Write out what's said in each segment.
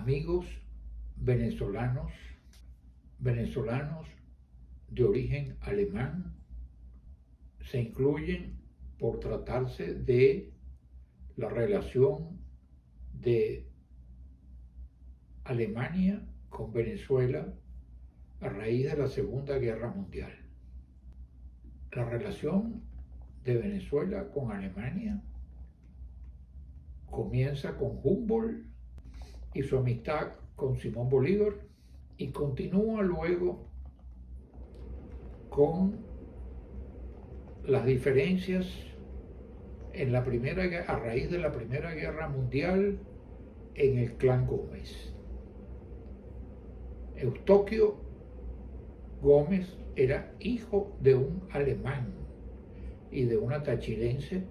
amigos venezolanos, de origen alemán, se incluyen por tratarse de la relación de Alemania con Venezuela a raíz de la Segunda Guerra Mundial. La relación de Venezuela con Alemania comienza con Humboldt y su amistad con Simón Bolívar y continúa luego con las diferencias a raíz de la Primera Guerra Mundial en el clan Gómez. Eustoquio Gómez era hijo de un alemán y de una tachirense,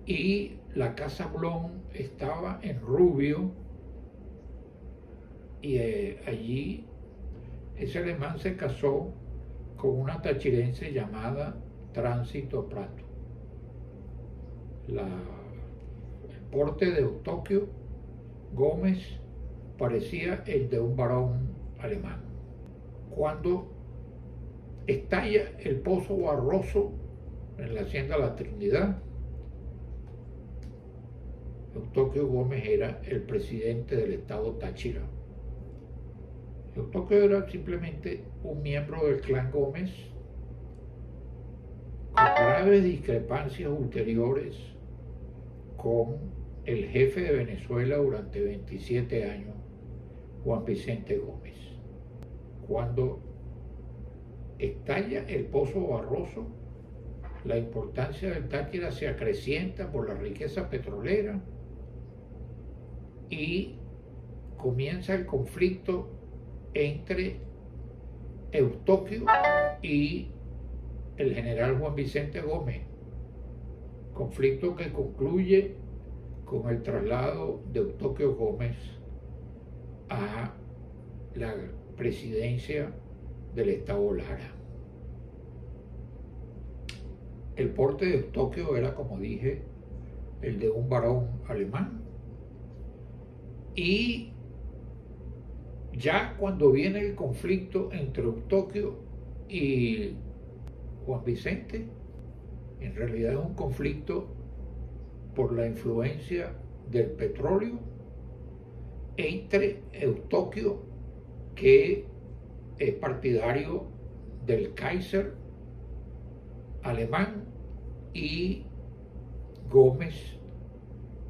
y la casa Blom estaba en Rubio, y allí ese alemán se casó con una tachirense llamada Tránsito Prato. El porte de Eustoquio Gómez parecía el de un varón alemán. Cuando estalla el Pozo Barroso en la hacienda La Trinidad, Eustoquio Gómez era el presidente del estado Táchira. Eustoquio era simplemente un miembro del clan Gómez, con graves discrepancias ulteriores con el jefe de Venezuela durante 27 años, Juan Vicente Gómez. Cuando estalla el Pozo Barroso, la importancia del Táchira se acrecienta por la riqueza petrolera y comienza el conflicto entre Eustoquio y el general Juan Vicente Gómez, conflicto que concluye con el traslado de Eustoquio Gómez a la presidencia del estado Lara. El porte de Eustoquio era, como dije, el de un varón alemán, y ya cuando viene el conflicto entre Eustoquio y Juan Vicente, en realidad es un conflicto por la influencia del petróleo entre Eustoquio, que es partidario del Kaiser alemán, y Gómez,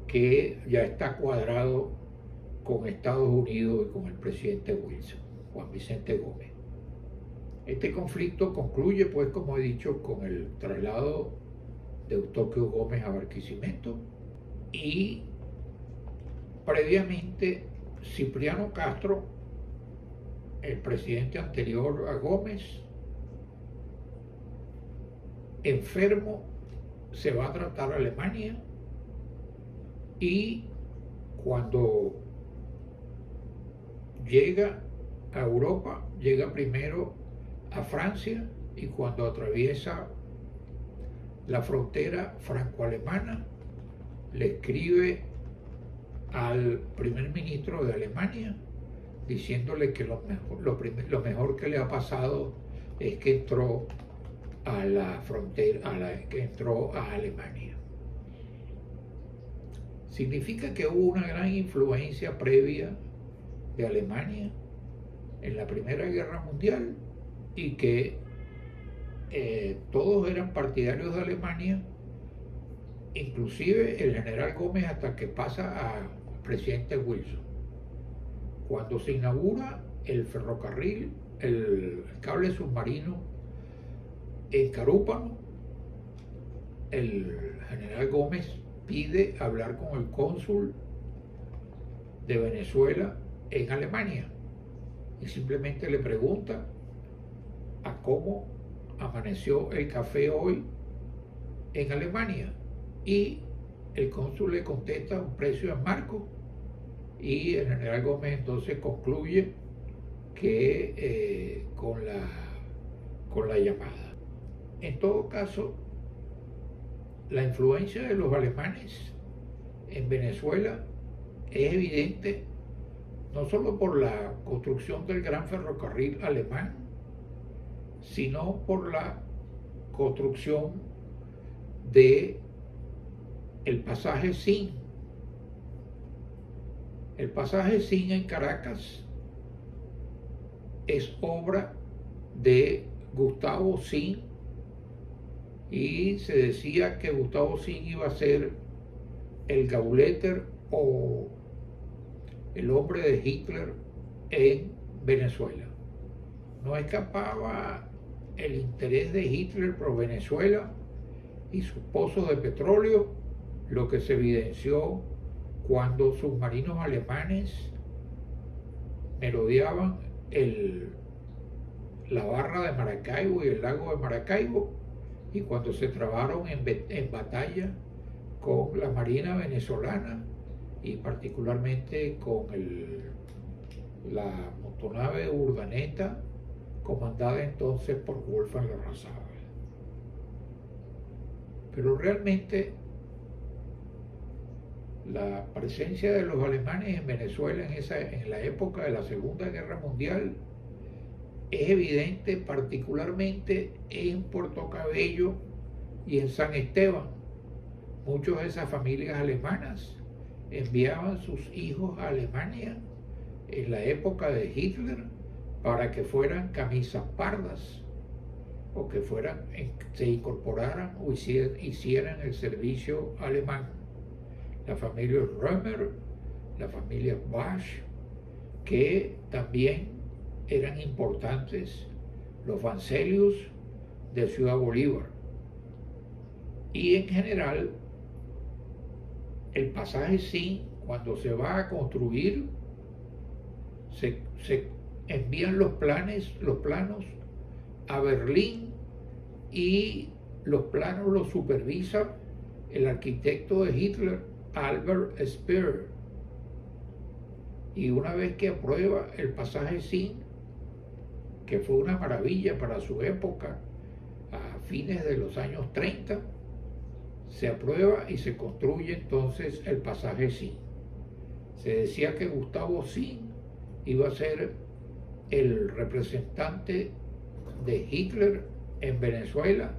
que ya está cuadrado con Estados Unidos y con el presidente Wilson, Juan Vicente Gómez. Este conflicto concluye, pues, como he dicho, con el traslado de Eustoquio Gómez a Barquisimeto, y previamente Cipriano Castro, el presidente anterior a Gómez, enfermo, se va a tratar a Alemania, y cuando llega a Europa, llega primero a Francia, y cuando atraviesa la frontera franco-alemana, le escribe al primer ministro de Alemania diciéndole que lo mejor que le ha pasado es que entró a la frontera, que entró a Alemania. Significa que hubo una gran influencia previa de Alemania en la Primera Guerra Mundial, y que todos eran partidarios de Alemania, inclusive el general Gómez, hasta que pasa al presidente Wilson. Cuando se inaugura el ferrocarril, el cable submarino en Carúpano, el general Gómez pide hablar con el cónsul de Venezuela en Alemania, y simplemente le pregunta a cómo amaneció el café hoy en Alemania, y el cónsul le contesta un precio en marcos, y el general Gómez entonces concluye que con la llamada. En todo caso, la influencia de los alemanes en Venezuela es evidente no solo por la construcción del gran ferrocarril alemán, sino por la construcción de el pasaje SIN. El pasaje SIN en Caracas es obra de Gustavo Sinn, y se decía que Gustavo Sinn iba a ser el Gauleiter o el hombre de Hitler en Venezuela. No escapaba el interés de Hitler por Venezuela y sus pozos de petróleo, lo que se evidenció cuando submarinos alemanes merodeaban la barra de Maracaibo y el lago de Maracaibo, y cuando se trabaron en batalla con la Marina venezolana y particularmente con la motonave Urdaneta, comandada entonces por Wolfgang Larrazábal. Pero realmente la presencia de los alemanes en Venezuela en la época de la Segunda Guerra Mundial es evidente particularmente en Puerto Cabello y en San Esteban. Muchas de esas familias alemanas enviaban sus hijos a Alemania en la época de Hitler para que fueran camisas pardas o que se incorporaran o hicieran el servicio alemán. La familia Römer, la familia Basch, que también eran importantes, los Vancelius de Ciudad Bolívar. Y en general, el pasaje SIN, cuando se va a construir, se envían los planos a Berlín, y los planos los supervisa el arquitecto de Hitler, Albert Speer. Y una vez que aprueba el pasaje SIN, que fue una maravilla para su época, a fines de los años 30, se aprueba y se construye entonces el pasaje SIN. Se decía que Gustavo Sinn iba a ser el representante de Hitler en Venezuela,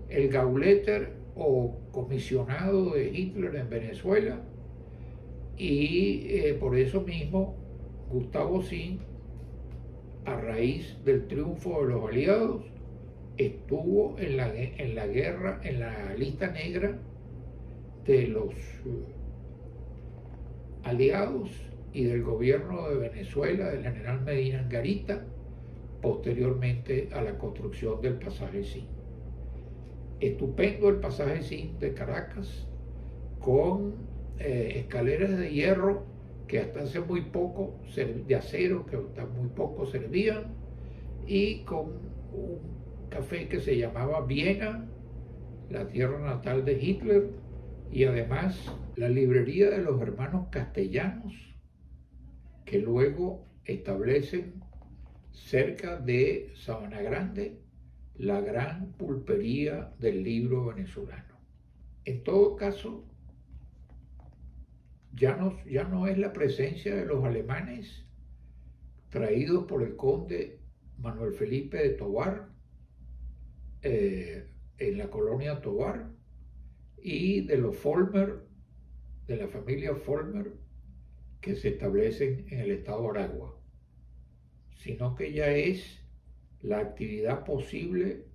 el Gauleiter o comisionado de Hitler en Venezuela, y por eso mismo Gustavo Sinn, a raíz del triunfo de los aliados, estuvo en la guerra, en la lista negra de los aliados y del gobierno de Venezuela, del general Medina Angarita, posteriormente a la construcción del pasaje SIN. Estupendo el pasaje SIN de Caracas, con escaleras de hierro que hasta hace muy poco, de acero, que hasta muy poco servían, y con un café que se llamaba Viena, la tierra natal de Hitler, y además la librería de los hermanos castellanos, que luego establecen cerca de Sabana Grande la gran pulpería del libro venezolano. En todo caso, ya no es la presencia de los alemanes traídos por el conde Manuel Felipe de Tovar en la colonia Tovar, y de los Follmer, de la familia Follmer, que se establecen en el estado Aragua, sino que ya es la actividad posible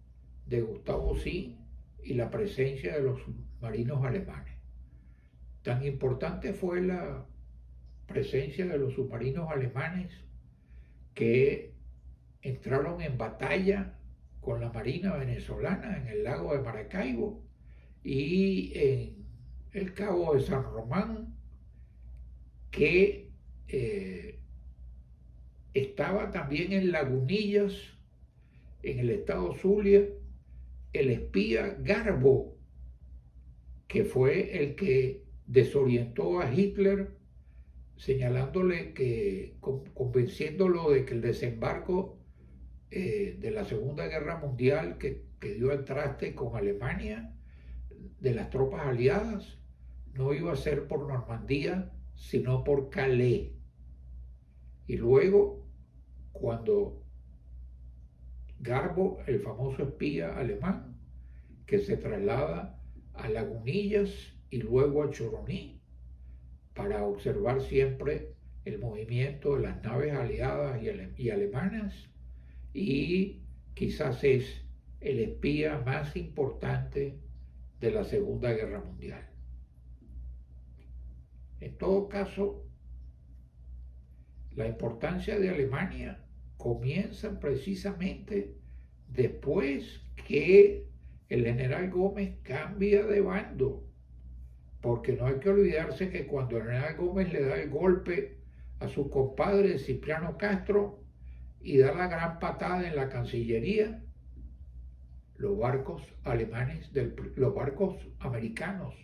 de Gustavo Sinn y la presencia de los submarinos alemanes. Tan importante fue la presencia de los submarinos alemanes que entraron en batalla con la Marina venezolana en el lago de Maracaibo y en el Cabo de San Román, que estaba también en Lagunillas, en el estado Zulia, el espía Garbo, que fue el que desorientó a Hitler, señalándole convenciéndolo de que el desembarco de la Segunda Guerra Mundial, que dio al traste con Alemania, de las tropas aliadas, no iba a ser por Normandía, sino por Calais. Y luego, cuando Garbo, el famoso espía alemán, que se traslada a Lagunillas y luego a Choroní para observar siempre el movimiento de las naves aliadas y alemanas, y quizás es el espía más importante de la Segunda Guerra Mundial. En todo caso, la importancia de Alemania comienza precisamente después que el general Gómez cambia de bando, porque no hay que olvidarse que cuando el general Gómez le da el golpe a su compadre Cipriano Castro y da la gran patada en la Cancillería, los barcos los barcos americanos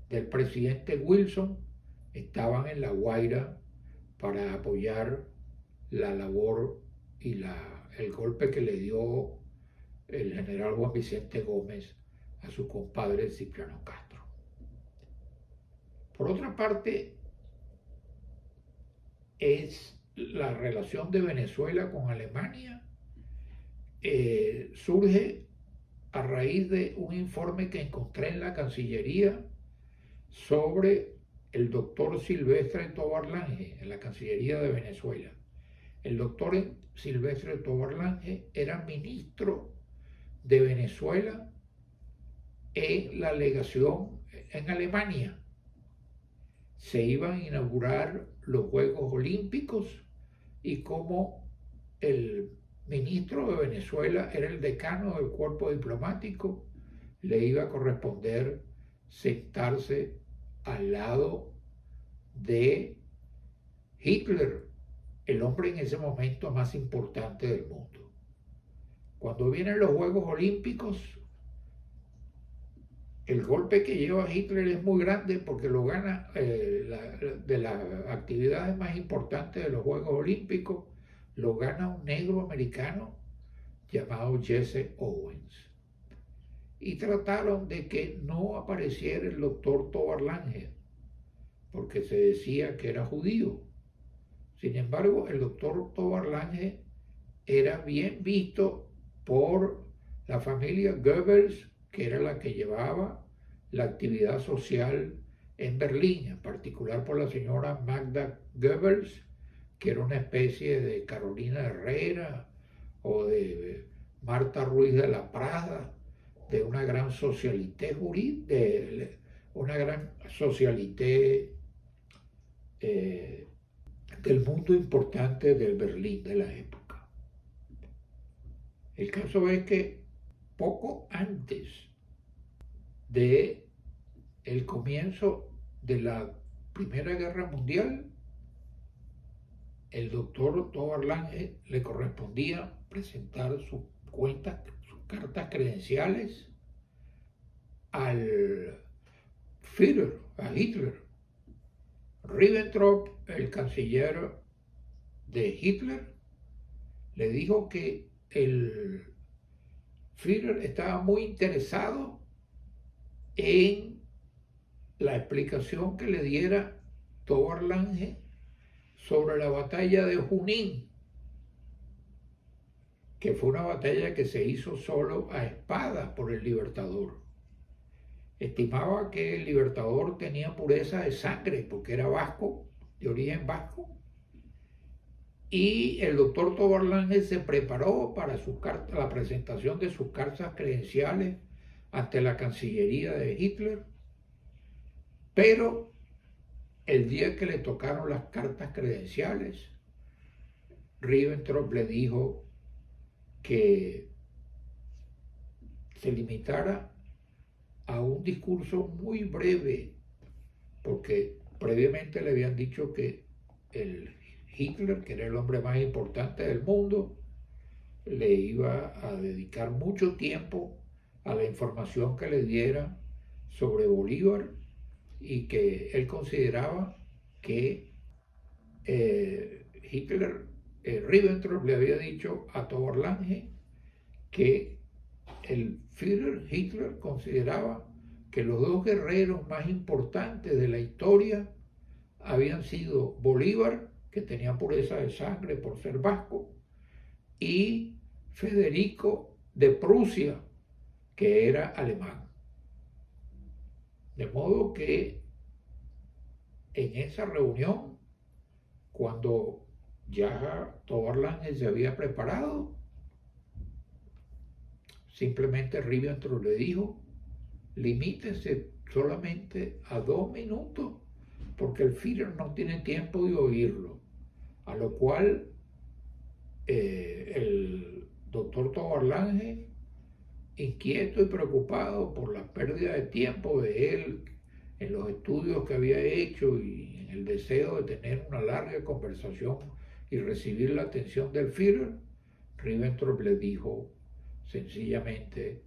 del presidente Wilson estaban en La Guaira para apoyar la labor y el golpe que le dio el general Juan Vicente Gómez a su compadre Cipriano Castro. Por otra parte, es la relación de Venezuela con Alemania surge a raíz de un informe que encontré en la Cancillería sobre el doctor Silvestre Tovar Lange, en la Cancillería de Venezuela. El doctor Silvestre Tovar Lange era ministro de Venezuela en la legación en Alemania. Se iban a inaugurar los Juegos Olímpicos y como el ministro de Venezuela era el decano del cuerpo diplomático, le iba a corresponder sentarse al lado de Hitler, el hombre en ese momento más importante del mundo. Cuando vienen los Juegos Olímpicos, el golpe que lleva Hitler es muy grande porque lo gana de las actividades más importantes de los Juegos Olímpicos, lo gana un negro americano llamado Jesse Owens. Y trataron de que no apareciera el doctor Tovar Lange, porque se decía que era judío. Sin embargo, el doctor Tovar Lange era bien visto por la familia Goebbels, que era la que llevaba la actividad social en Berlín, en particular por la señora Magda Goebbels, que era una especie de Carolina Herrera o de Marta Ruiz de la Prada, de una gran socialité del mundo importante del Berlín de la época. El caso es que poco antes de el comienzo de la Primera Guerra Mundial, el doctor Tovar Lange le correspondía presentar sus cartas credenciales al Führer, a Hitler. Ribbentrop, el canciller de Hitler, le dijo que el Führer estaba muy interesado en la explicación que le diera Tovar Lange sobre la batalla de Junín, que fue una batalla que se hizo solo a espada por el Libertador. Estimaba que el Libertador tenía pureza de sangre porque era vasco, de origen vasco, y el doctor Tovar Lange se preparó para la presentación de sus cartas credenciales ante la Cancillería de Hitler, pero el día que le tocaron las cartas credenciales, Ribbentrop le dijo que se limitara a un discurso muy breve, porque previamente le habían dicho que el Hitler, que era el hombre más importante del mundo, le iba a dedicar mucho tiempo a la información que le diera sobre Bolívar y que él consideraba que Ribbentrop le había dicho a Tovar Lange que el Führer Hitler consideraba que los dos guerreros más importantes de la historia habían sido Bolívar, que tenía pureza de sangre por ser vasco, y Federico de Prusia, que era alemán. De modo que en esa reunión, cuando ya Tovar Lange se había preparado, simplemente Ribbentrop le dijo: limítese solamente a 2 minutos, porque el Führer no tiene tiempo de oírlo. A lo cual el doctor Tovar Lange, inquieto y preocupado por la pérdida de tiempo de él en los estudios que había hecho y en el deseo de tener una larga conversación y recibir la atención del Führer, Ribbentrop le dijo sencillamente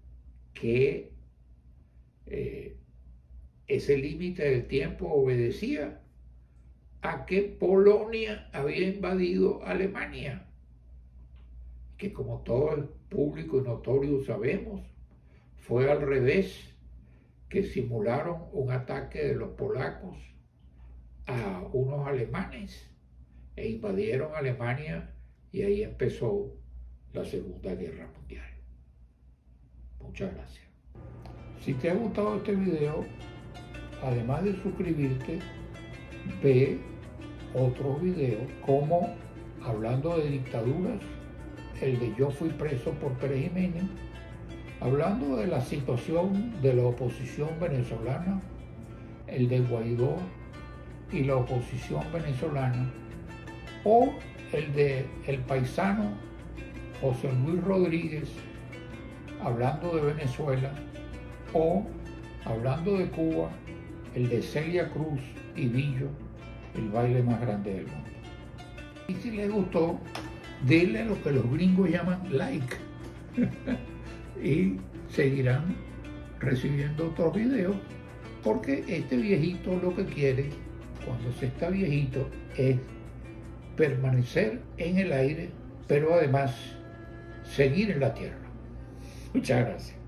que ese límite del tiempo obedecía a que Polonia había invadido Alemania, que como todo el público y notorio sabemos, fue al revés, que simularon un ataque de los polacos a unos alemanes e invadieron Alemania, y ahí empezó la Segunda Guerra Mundial. Muchas gracias. Si te ha gustado este video, además de suscribirte, ve otros videos como hablando de dictaduras, el de Yo fui preso por Pérez Jiménez, hablando de la situación de la oposición venezolana, el de Guaidó y la oposición venezolana, o el de el paisano José Luis Rodríguez, hablando de Venezuela, o hablando de Cuba, el de Celia Cruz y Billo, el baile más grande del mundo. Y si les gustó, denle lo que los gringos llaman like y seguirán recibiendo otros videos, porque este viejito lo que quiere cuando se está viejito es permanecer en el aire, pero además seguir en la tierra. Muchas gracias.